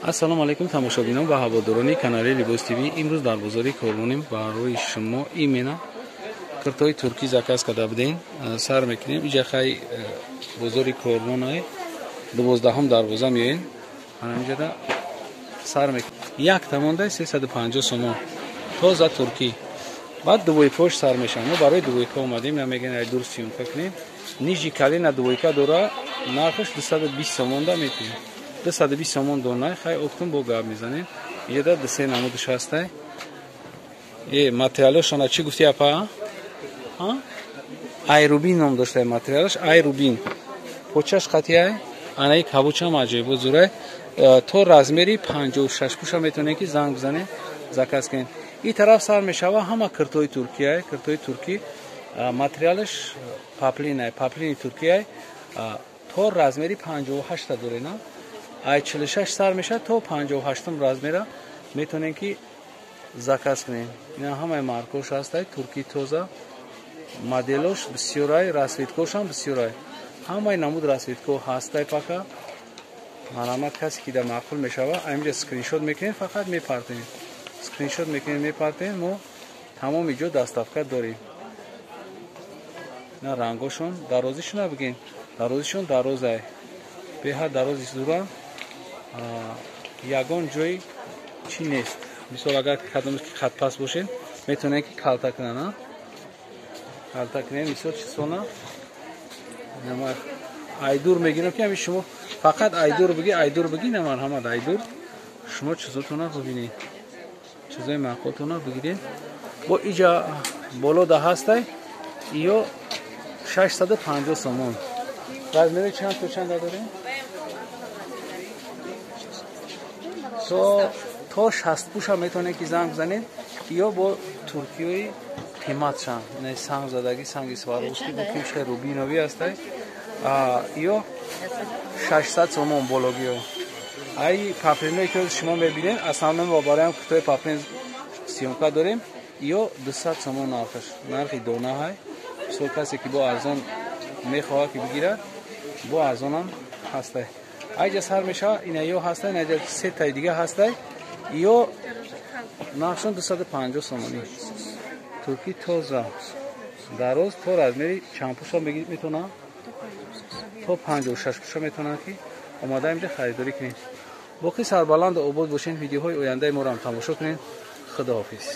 ассалому алайкум тамошобинон ва ҳаводорони канали Libos TV. имрӯз дар бозори Кормоним барои шумо имена куртои туркӣ заказ карда будем. Сар мекунем иҷа хай бозори Кормон 12 дарвоза меоин. Ҳаминҷода сар мекунем. Як тамонда 350 сомон тоза туркӣ. Баъд дувои пош сар мешавад. Мо барои дувойка омадем, намегӯем ай дур сиёмка кунем. Нижи калина дувойка дора, нархаш 220 сомонда метавонем. 220 сомон донай, хай октум бо гап мезанем. Иҷода дсе намудаш ҳастай. Материалошона чӣ гуфти апа? Айрубин ном дошта материалаш, айрубин. Почаш қатия, анаи кабучам аҷоибо зурай. То размери 56 пуша метавонем ки занг бизанем, заказ кунем. ин тараф сар мешава ҳама куртои туркия, куртои туркӣ. Материалаш паплин, паплини туркия. То размери 58 дорена. Ай 46 сар меша то 58 размера метавонем ки заказ кунем. Ина ҳамаи маркош ҳастай, туркӣ тоза. Моделош бисёрай, расветкошам бисёрай. Ҳамаи намуд расветко ҳастай пака. Марамат касе ки да маъқул мешава, аминҷа скриншот мекунем, фақат мепартем. Скриншот мекунем, мепартем, мо тамоми ҷо даставка дорем. На рангошон, дарозишон набигем. Дарозишон дарозай. Беҳад дарози зура. Ягон ҷои чӣ нест. Мисол агар кадом хатпас бошед, метавонем ки калта кунем. Калта кунем, мисол чӣ сона. Айдур мегирам ки ҳами шумо фақат айдур биги, наман ҳамад айдур. Шумо чизотона бибинед. Чизои маъқултона бигиред. Бо иҷа болода ҳастай, иё 650 сомон. Размери чанд то чанд дорем? То 60 пуша метавонем ки занг бизанем. иё бо туркиёи қиматшан, ин санг задагӣ, санги сваровски бо кимшай рубинови ҳастай. иё 600 сомон бологиё. Ай паплинои ки шумо мебинед, асналан мо бароям кутои паплин сиёмка дорем. иё 200 сомон нархаш. Нархи дона ҳай. Мисол касе ки бо арзон мехоҳад ки бигирад, бо арзонам ҳастай. Айҷа сар мешава, ина ё ҳастай, айҷа се таи дига ҳастай. иё нархшон 250 сомонӣ. Туркӣ тоза. Дароз то размери чанд пуша метавонам? То 56 пуша метавонам ки омадаем ҷа харидорӣ кунем. боқи сарбаланду обод бошен. видеоҳои ояндаи моро ҳам тамошо кунед. Худоҳофиз.